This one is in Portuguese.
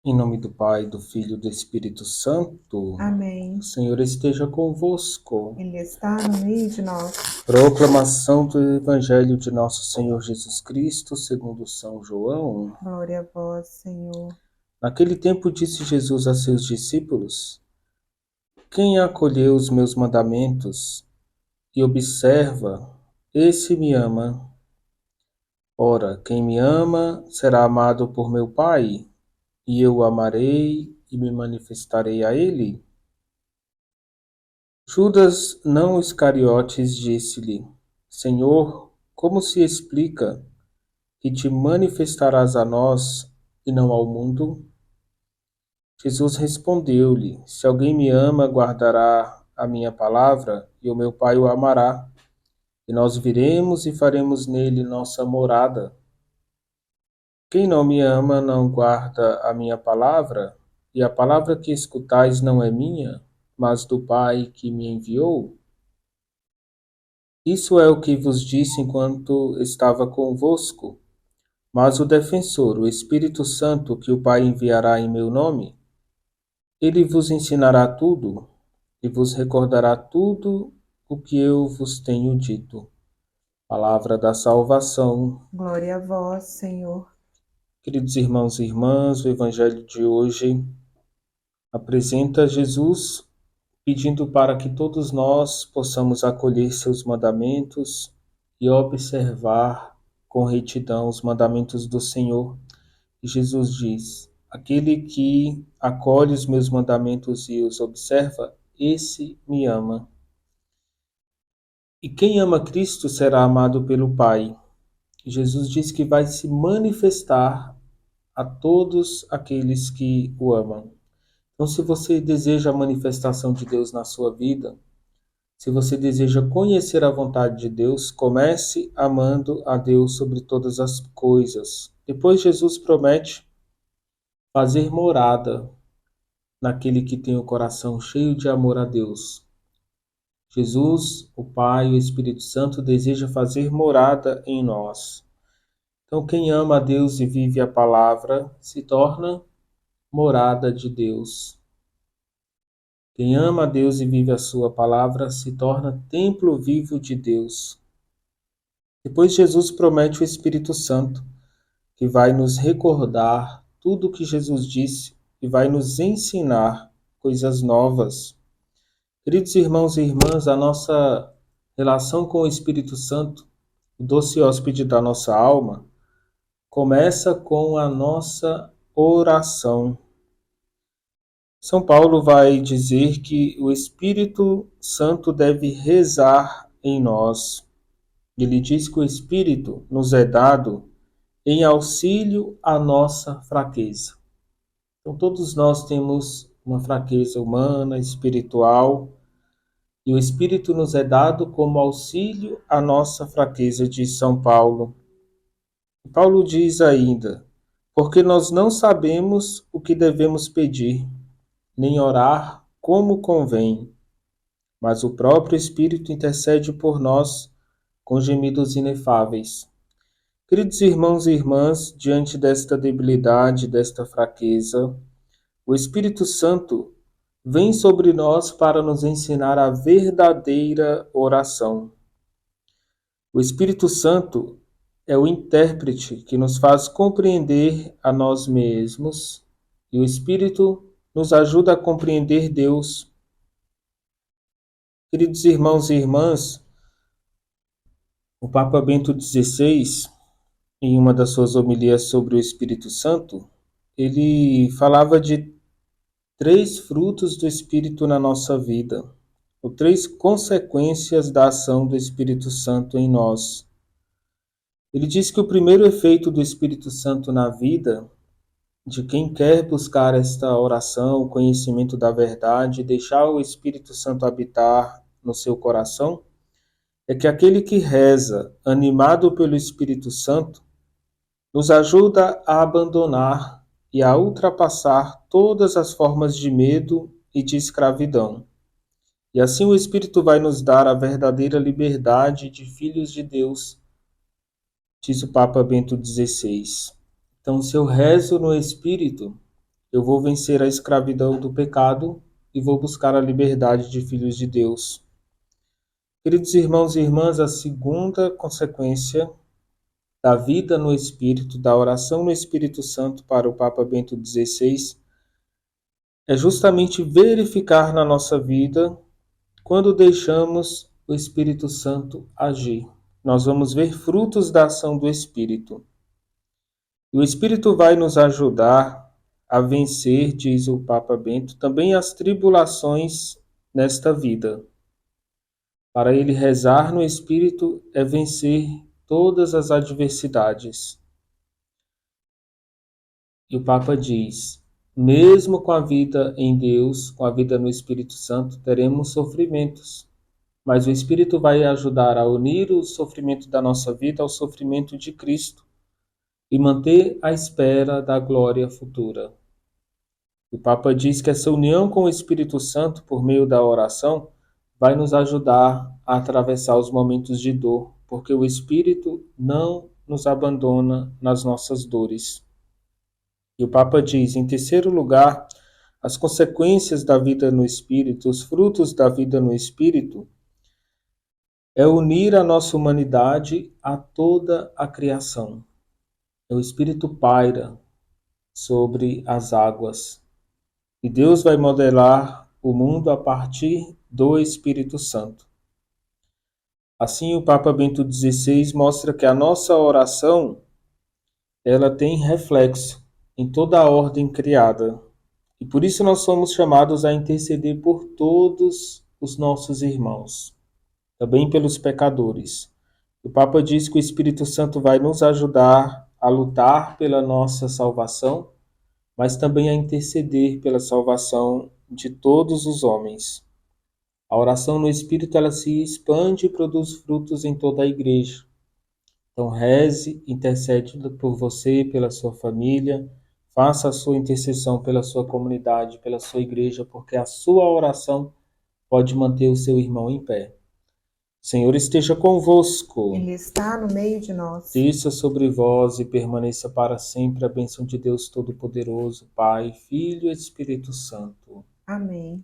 Em nome do Pai, do Filho e do Espírito Santo. O Amém. Senhor esteja convosco. Ele está no meio de nós. Proclamação do Evangelho de nosso Senhor Jesus Cristo, segundo São João. Glória a vós, Senhor. Naquele tempo disse Jesus a seus discípulos: Quem acolheu os meus mandamentos e observa, esse me ama. Ora, quem me ama será amado por meu Pai, e eu o amarei e me manifestarei a ele. Judas não Iscariotes disse-lhe: Senhor, como se explica que te manifestarás a nós e não ao mundo? Jesus respondeu-lhe: Se alguém me ama, guardará a minha palavra, e o meu Pai o amará, e nós viremos e faremos nele nossa morada. Quem não me ama não guarda a minha palavra, e a palavra que escutais não é minha, mas do Pai que me enviou. Isso é o que vos disse enquanto estava convosco. Mas o defensor, o Espírito Santo, que o Pai enviará em meu nome, ele vos ensinará tudo e vos recordará tudo o que eu vos tenho dito. Palavra da salvação. Glória a vós, Senhor. Queridos irmãos e irmãs, o Evangelho de hoje apresenta Jesus pedindo para que todos nós possamos acolher seus mandamentos e observar com retidão os mandamentos do Senhor. E Jesus diz: Aquele que acolhe os meus mandamentos e os observa, esse me ama. E quem ama Cristo será amado pelo Pai. Jesus diz que vai se manifestar a todos aqueles que o amam. Então, se você deseja a manifestação de Deus na sua vida, se você deseja conhecer a vontade de Deus, comece amando a Deus sobre todas as coisas. Depois, Jesus promete fazer morada naquele que tem o coração cheio de amor a Deus. Jesus, o Pai e o Espírito Santo deseja fazer morada em nós. Então, quem ama a Deus e vive a palavra se torna morada de Deus. Quem ama a Deus e vive a sua palavra se torna templo vivo de Deus. Depois Jesus promete o Espírito Santo, que vai nos recordar tudo o que Jesus disse e vai nos ensinar coisas novas. Queridos irmãos e irmãs, a nossa relação com o Espírito Santo, o doce hóspede da nossa alma, começa com a nossa oração. São Paulo vai dizer que o Espírito Santo deve rezar em nós. Ele diz que o Espírito nos é dado em auxílio à nossa fraqueza. Então, todos nós temos uma fraqueza humana, espiritual, e o Espírito nos é dado como auxílio à nossa fraqueza, diz São Paulo. E Paulo diz ainda: porque nós não sabemos o que devemos pedir, nem orar como convém, mas o próprio Espírito intercede por nós com gemidos inefáveis. Queridos irmãos e irmãs, diante desta debilidade, desta fraqueza, o Espírito Santo vem sobre nós para nos ensinar a verdadeira oração. O Espírito Santo é o intérprete que nos faz compreender a nós mesmos e o Espírito nos ajuda a compreender Deus. Queridos irmãos e irmãs, o Papa Bento XVI, em uma das suas homilias sobre o Espírito Santo, ele falava de 3 frutos do Espírito na nossa vida, ou 3 consequências da ação do Espírito Santo em nós. Ele diz que o primeiro efeito do Espírito Santo na vida de quem quer buscar esta oração, o conhecimento da verdade, deixar o Espírito Santo habitar no seu coração, é que aquele que reza, animado pelo Espírito Santo, nos ajuda a abandonar e a ultrapassar todas as formas de medo e de escravidão. E assim o Espírito vai nos dar a verdadeira liberdade de filhos de Deus, diz o Papa Bento XVI. Então, se eu rezo no Espírito, Eu vou vencer a escravidão do pecado e vou buscar a liberdade de filhos de Deus. Queridos irmãos e irmãs, a segunda consequência da vida no Espírito, da oração no Espírito Santo para o Papa Bento XVI, é justamente verificar na nossa vida quando deixamos o Espírito Santo agir. Nós vamos ver frutos da ação do Espírito. E o Espírito vai nos ajudar a vencer, diz o Papa Bento, também as tribulações nesta vida. Para ele rezar no Espírito é vencer todas as adversidades. E o Papa diz, mesmo com a vida em Deus, com a vida no Espírito Santo, teremos sofrimentos. Mas o Espírito vai ajudar a unir o sofrimento da nossa vida ao sofrimento de Cristo e manter a espera da glória futura. O Papa diz que essa união com o Espírito Santo, por meio da oração, vai nos ajudar a atravessar os momentos de dor, porque o Espírito não nos abandona nas nossas dores. E o Papa diz, em terceiro lugar, as consequências da vida no Espírito, os frutos da vida no Espírito, é unir a nossa humanidade a toda a criação. O Espírito paira sobre as águas. E Deus vai modelar o mundo a partir do Espírito Santo. Assim, o Papa Bento XVI mostra que a nossa oração ela tem reflexo em toda a ordem criada. E por isso nós somos chamados a interceder por todos os nossos irmãos, também pelos pecadores. O Papa diz que o Espírito Santo vai nos ajudar a lutar pela nossa salvação, mas também a interceder pela salvação de todos os homens. A oração no Espírito ela se expande e produz frutos em toda a igreja. Então reze, intercede por você, pela sua família, faça a sua intercessão pela sua comunidade, pela sua igreja, porque a sua oração pode manter o seu irmão em pé. O Senhor esteja convosco. Ele está no meio de nós. Desça sobre vós e permaneça para sempre a bênção de Deus Todo-Poderoso, Pai, Filho e Espírito Santo. Amém.